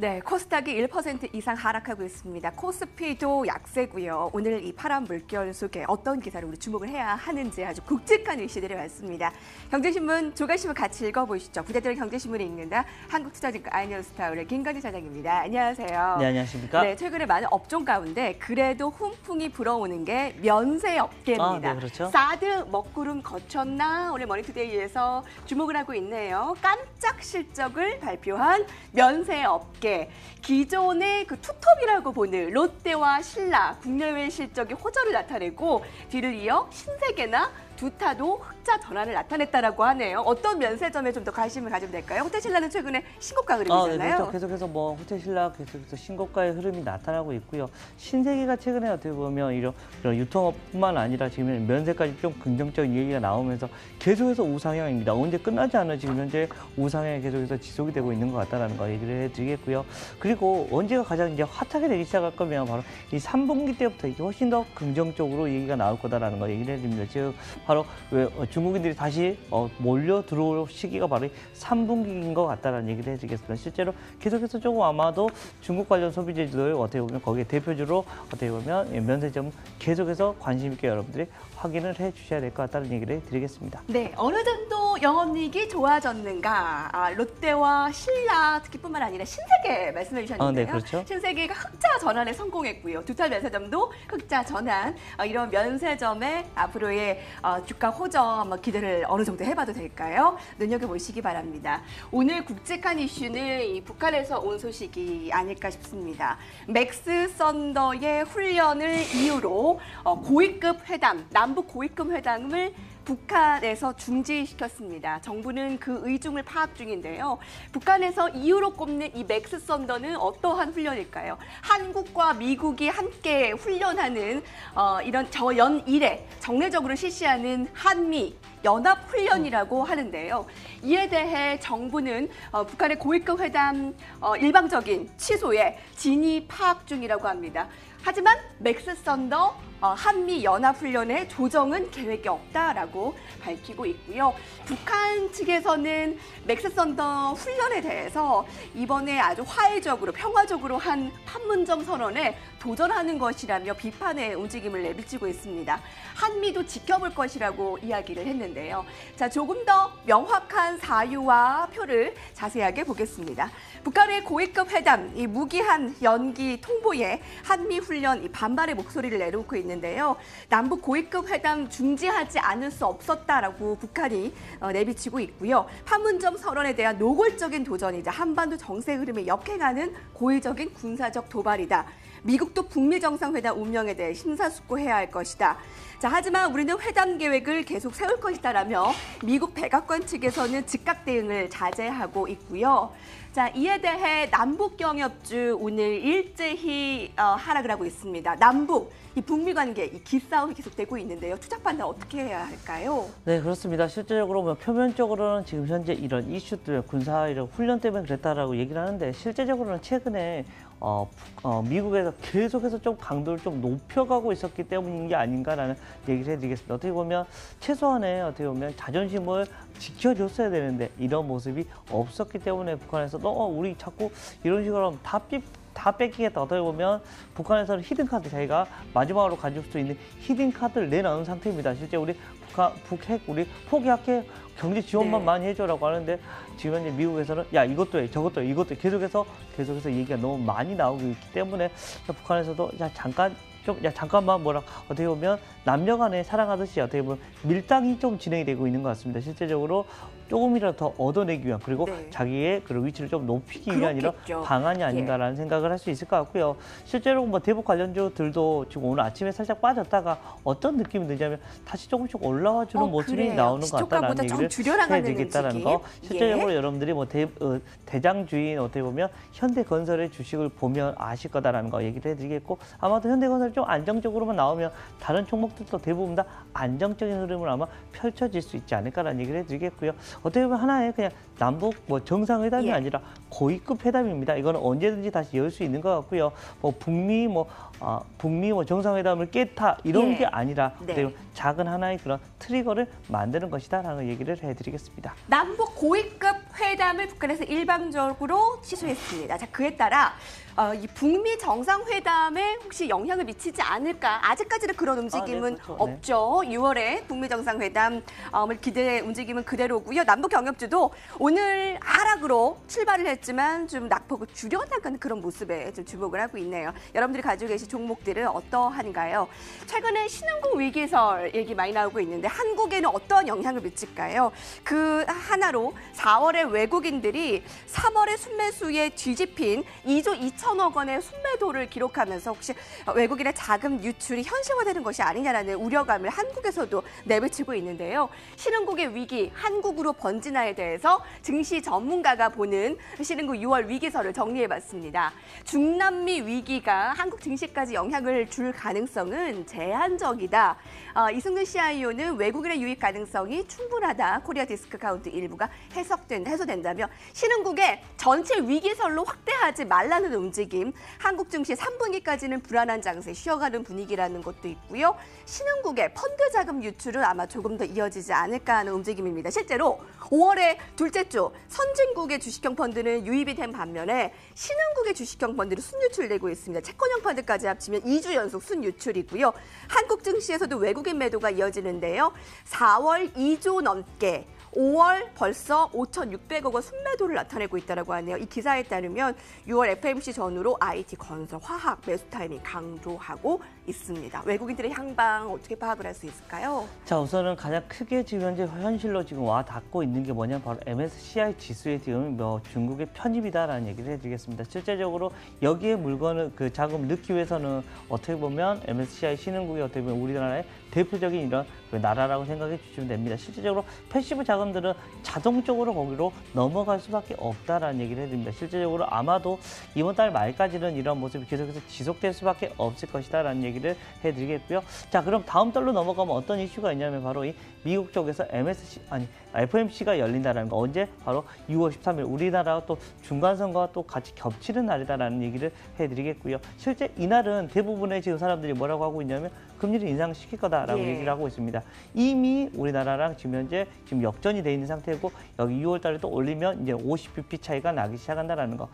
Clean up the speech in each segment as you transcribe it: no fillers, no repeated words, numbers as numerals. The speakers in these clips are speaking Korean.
네, 코스닥이 1% 이상 하락하고 있습니다. 코스피도 약세고요. 오늘 이 파란 물결 속에 어떤 기사를 우리 주목을 해야 하는지 아주 굵직한 이슈들이 많습니다. 경제신문 조간신문 같이 읽어보시죠. 부대들 경제신문을 읽는다. 한국투자증권 아이뉴스타울의 김건희 사장입니다. 안녕하세요. 네, 안녕하십니까? 네, 최근에 많은 업종 가운데 그래도 훈풍이 불어오는 게 면세업계입니다. 네, 그렇죠. 사드 먹구름 거쳤나? 오늘 머니투데이에서 주목을 하고 있네요. 깜짝 실적을 발표한 면세업계. 기존의 그 투톱이라고 보는 롯데와 신라 국내외 실적이 호전을 나타내고 뒤를 이어 신세계나 두타도 흑자 전환을 나타냈다라고 하네요. 어떤 면세점에 좀 더 관심을 가지면 될까요? 호텔신라는 최근에 신고가 흐름이잖아요. 네, 그렇죠. 계속해서 호텔신라 계속해서 신고가의 흐름이 나타나고 있고요. 신세계가 최근에 어떻게 보면 이런 유통업뿐만 아니라 지금 면세까지 좀 긍정적인 얘기가 나오면서 계속해서 우상향입니다. 언제 끝나지 않아 지금 현재 우상향이 계속해서 지속이 되고 있는 것 같다는 거 얘기를 해드리겠고요. 그리고 언제가 가장 이제 핫하게 되기 시작할 거면 바로 이 3분기 때부터 이게 훨씬 더 긍정적으로 얘기가 나올 거다라는 거 얘기를 해드립니다. 즉 바로 중국인들이 다시 몰려 들어올 시기가 바로 3분기인 것 같다는 얘기를 해드리겠습니다. 실제로 계속해서 조금 아마도 중국 관련 소비재들 어떻게 보면 거기에 대표주로 어떻게 보면 면세점 계속해서 관심 있게 여러분들이 확인을 해주셔야 될 것 같다는 얘기를 드리겠습니다. 네, 어느 정도 영업이익이 좋아졌는가? 롯데와 신라 특히뿐만 아니라 신세계 말씀해 주셨는데요. 네, 그렇죠. 신세계가 흑자 전환에 성공했고요. 두타 면세점도 흑자 전환. 이런 면세점의 앞으로의 주가 호전 기대를 어느 정도 해봐도 될까요? 눈여겨보시기 바랍니다. 오늘 굵직한 이슈는 이 북한에서 온 소식이 아닐까 싶습니다. 맥스 썬더의 훈련을 이유로 고위급 회담, 남북 고위급 회담을 북한에서 중지시켰습니다. 정부는 그 의중을 파악 중인데요. 북한에서 이유로 꼽는 이 맥스 썬더는 어떠한 훈련일까요? 한국과 미국이 함께 훈련하는 이런 연 1회 정례적으로 실시하는 한미 연합훈련이라고 하는데요. 이에 대해 정부는 북한의 고위급 회담 일방적인 취소에 진위 파악 중이라고 합니다. 하지만 맥스 썬더 한미연합훈련의 조정은 계획이 없다라고 밝히고 있고요. 북한 측에서는 맥스 썬더 훈련에 대해서 이번에 아주 화해적으로 평화적으로 한 판문점 선언에 도전하는 것이라며 비판의 움직임을 내비치고 있습니다. 한미도 지켜볼 것이라고 이야기를 했는데요. 자, 조금 더 명확한 사유와 표를 자세하게 보겠습니다. 북한의 고위급 회담, 이 무기한 연기 통보에 한미 훈련 반발의 목소리를 내놓고 있는데요. 남북 고위급 회담 중지하지 않을 수 없었다라고 북한이 내비치고 있고요. 판문점 선언에 대한 노골적인 도전이자 한반도 정세 흐름에 역행하는 고의적인 군사적 도발이다. 미국도 북미 정상회담 운명에 대해 심사숙고해야 할 것이다. 자, 하지만 우리는 회담 계획을 계속 세울 것이다라며 미국 백악관 측에서는 즉각 대응을 자제하고 있고요. 자, 이에 대해 남북 경협주 오늘 일제히 하락을 하고 있습니다. 남북, 이 북미 관계, 이 기싸움이 계속되고 있는데요. 투자 판단 어떻게 해야 할까요? 네, 그렇습니다. 실제적으로 표면적으로는 지금 현재 이런 이슈들, 군사 이런 훈련 때문에 그랬다라고 얘기를 하는데 실제적으로는 최근에 미국에서 계속해서 좀 강도를 좀 높여가고 있었기 때문인 게 아닌가라는 얘기를 해드리겠습니다. 어떻게 보면 최소한의 자존심을 지켜줬어야 되는데 이런 모습이 없었기 때문에 북한에서 우리 자꾸 이런 식으로 하면 다 뺏기겠다. 어떻게 보면 북한에서는 히든카드, 자기가 마지막으로 가질 수 있는 히든카드를 내놓은 상태입니다. 실제 우리 북핵 우리 포기할게, 경제 지원만 많이 해줘라고 하는데 지금 현재 미국에서는 야 이것도 해, 저것도 해, 이것도 해. 계속해서 얘기가 너무 많이 나오고 있기 때문에 북한에서도 잠깐만 어떻게 보면 남녀 간에 사랑하듯이 어떻게 보면 밀당이 좀 진행이 되고 있는 것 같습니다. 실제적으로 조금이라도 더 얻어내기 위한, 그리고 자기의 그 위치를 좀 높이기 위한 이런 방안이 아닌가라는 생각을 할 수 있을 것 같고요. 실제로 대북 관련주들도 지금 오늘 아침에 살짝 빠졌다가 어떤 느낌이 드냐면 다시 조금씩 올라와 주는 모습이 나오는 것 같다는 얘기를 해드리겠다는 거. 실제적으로 여러분들이 대장주인 어떻게 보면 현대건설의 주식을 보면 아실 거다라는 거 얘기를 해드리겠고, 아마도 현대건설이 좀 안정적으로만 나오면 다른 종목들도 대부분 다 안정적인 흐름을 아마 펼쳐질 수 있지 않을까라는 얘기를 해드리겠고요. 어떻게 보면 하나의 그냥 남북 정상회담이 아니라 고위급 회담입니다. 이거는 언제든지 다시 열 수 있는 것 같고요. 북미 정상회담을 깼다 이런 게 아니라 작은 하나의 그런 트리거를 만드는 것이다라는 얘기를 해드리겠습니다. 남북 고위급 회담을 북한에서 일방적으로 취소했습니다. 자, 그에 따라 이 북미 정상회담에 혹시 영향을 미치지 않을까? 아직까지는 그런 움직임은 그렇죠. 없죠. 6월에 북미 정상회담을 기대 움직임은 그대로고요. 남북 경협주도 오늘 하락으로 출발을 했지만 좀 낙폭을 줄여나가는 그런 모습에 좀 주목을 하고 있네요. 여러분들이 가지고 계신 종목들은 어떠한가요? 최근에 신흥국 위기설 얘기 많이 나오고 있는데 한국에는 어떠한 영향을 미칠까요? 그 하나로 4월에 외국인들이 3월에 순매수에 뒤집힌 2조 2천억 원의 순매도를 기록하면서 혹시 외국인의 자금 유출이 현실화되는 것이 아니냐라는 우려감을 한국에서도 내비치고 있는데요. 신흥국의 위기, 한국으로 번지나에 대해서 증시 전문가가 보는 신흥국 6월 위기설을 정리해봤습니다. 중남미 위기가 한국 증시까지 영향을 줄 가능성은 제한적이다. 이승근 CIO는 외국인의 유입 가능성이 충분하다. 코리아 디스크 카운트 일부가 해소된다며 신흥국의 전체 위기설로 확대하지 말라는 움직임. 한국 증시 3분기까지는 불안한 장세 쉬어가는 분위기라는 것도 있고요. 신흥국의 펀드 자금 유출은 아마 조금 더 이어지지 않을까 하는 움직임입니다. 실제로 5월에 둘째 주 선진국의 주식형 펀드는 유입이 된 반면에 신흥국의 주식형 펀드는 순유출되고 있습니다. 채권형 펀드까지 합치면 2주 연속 순유출이고요. 한국 증시에서도 외국인 매도가 이어지는데요. 4월 2조 넘게 5월 벌써 5,600억 원 순매도를 나타내고 있다고 하네요. 이 기사에 따르면 6월 FMC 전후로 IT, 건설, 화학 매수 타이밍 강조하고 있습니다. 외국인들의 향방 어떻게 파악을 할 수 있을까요? 자, 우선은 가장 크게 지금 현재 현실로 지금 와 닿고 있는 게 뭐냐면 바로 MSCI 지수에 지금 중국의 편입이다라는 얘기를 해드리겠습니다. 실제적으로 여기에 물건을 그 자금 넣기 위해서는 어떻게 보면 MSCI 신흥국이 어떻게 보면 우리나라의 대표적인 이런 나라라고 생각해 주시면 됩니다. 실제적으로 패시브 자금들은 자동적으로 거기로 넘어갈 수밖에 없다라는 얘기를 해드립니다. 실제적으로 아마도 이번 달 말까지는 이런 모습이 계속해서 지속될 수밖에 없을 것이다라는 얘기를 해드리겠고요. 자, 그럼 다음 달로 넘어가면 어떤 이슈가 있냐면 바로 이 미국 쪽에서 FOMC가 열린다라는 거. 언제? 바로 6월 13일 우리나라와 또 중간선거와 또 같이 겹치는 날이다라는 얘기를 해드리겠고요. 실제 이날은 대부분의 지금 사람들이 뭐라고 하고 있냐면 금리를 인상시킬 거다라고 얘기를 하고 있습니다. 이미 우리나라랑 지금 현재 지금 역전이 돼 있는 상태고 여기 6월 달에 또 올리면 이제 50bp 차이가 나기 시작한다라는 거.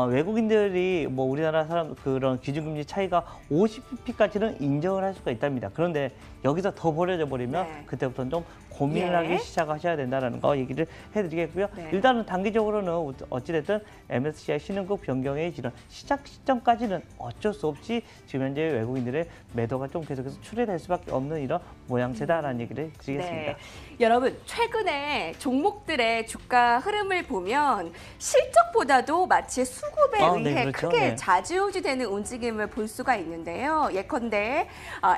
외국인들이 뭐 우리나라 사람 그런 기준금리 차이가 50bp까지는 인정을 할 수가 있답니다. 그런데 여기서 더 벌어져 버리면 그때부터는 좀 고민을 하기 시작하셔야 된다는 거 얘기를 해드리겠고요. 일단은 단기적으로는 어찌됐든 MSCI 신흥국 변경의 이런 시작 시점까지는 어쩔 수 없이 지금 현재 외국인들의 매도가 좀 계속해서 출회될 수밖에 없는 이런 모양새다라는 얘기를 드리겠습니다. 네. 여러분, 최근에 종목들의 주가 흐름을 보면 실적보다도 마치 수급에 의해 그렇죠. 크게 좌지우지되는 움직임을 볼 수가 있는데요. 예컨대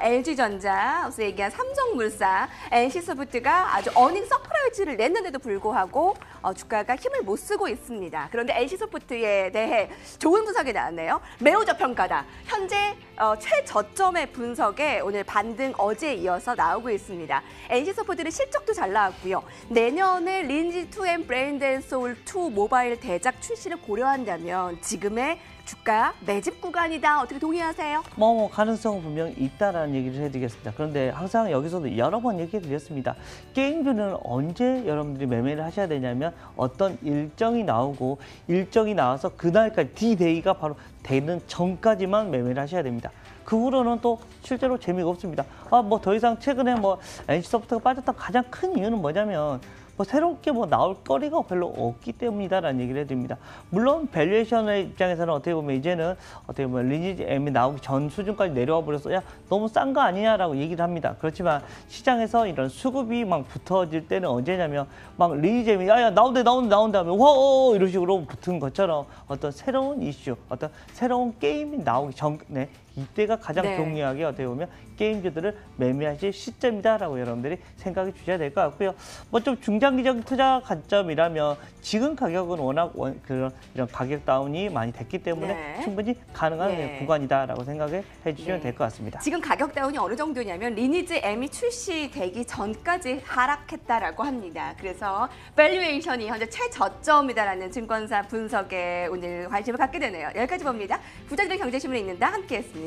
LG전자, 앞서 얘기한 삼성물산, NC소프트가 아주 어닝 서프라이즈를 냈는데도 불구하고 주가가 힘을 못 쓰고 있습니다. 그런데 NC소프트에 대해 좋은 분석이 나왔네요. 매우 저평가다. 현재 최저점의 분석에 오늘 반등 어제에 이어서 나오고 있습니다. NC소프트는 실적도 잘 나왔고요. 내년에 린지2M 브레인드앤소울2 모바일 대작 출시를 고려한다면 지금의 주가 매집 구간이다. 어떻게 동의하세요? 가능성은 분명히 있다라는 얘기를 해드리겠습니다. 그런데 항상 여기서도 여러 번 얘기해드렸습니다. 게임주는 언제 여러분들이 매매를 하셔야 되냐면 어떤 일정이 나오고 일정이 나와서 그날까지 D-Day가 바로 되는 전까지만 매매를 하셔야 됩니다. 그 후로는 또 실제로 재미가 없습니다. 더 이상 최근에 NC소프트가 빠졌던 가장 큰 이유는 뭐냐면 새롭게 나올 거리가 별로 없기 때문이다라는 얘기를 해드립니다. 물론 밸류에이션의 입장에서는 어떻게 보면 이제는 리니지 M이 나오기 전 수준까지 내려와 버려서 야 너무 싼 거 아니냐라고 얘기를 합니다. 그렇지만 시장에서 이런 수급이 붙어질 때는 언제냐면 리니지 M이 야야 나온대 하면 와 이런 식으로 붙은 것처럼 어떤 새로운 이슈, 어떤 새로운 게임이 나오기 전에 이때가 가장 중요하게 어떻게 보면 게임주들을 매매하실 시점이다라고 여러분들이 생각해 주셔야 될 것 같고요. 좀 중장기적인 투자 관점이라면 지금 가격은 워낙 이런 가격 다운이 많이 됐기 때문에 충분히 가능한 구간이다라고 생각해 주시면 될 것 같습니다. 지금 가격 다운이 어느 정도냐면 리니지 M이 출시되기 전까지 하락했다라고 합니다. 그래서 밸류에이션이 현재 최저점이다라는 증권사 분석에 오늘 관심을 갖게 되네요. 여기까지 봅니다. 부자들의 경제신문에 있는다 함께했습니다.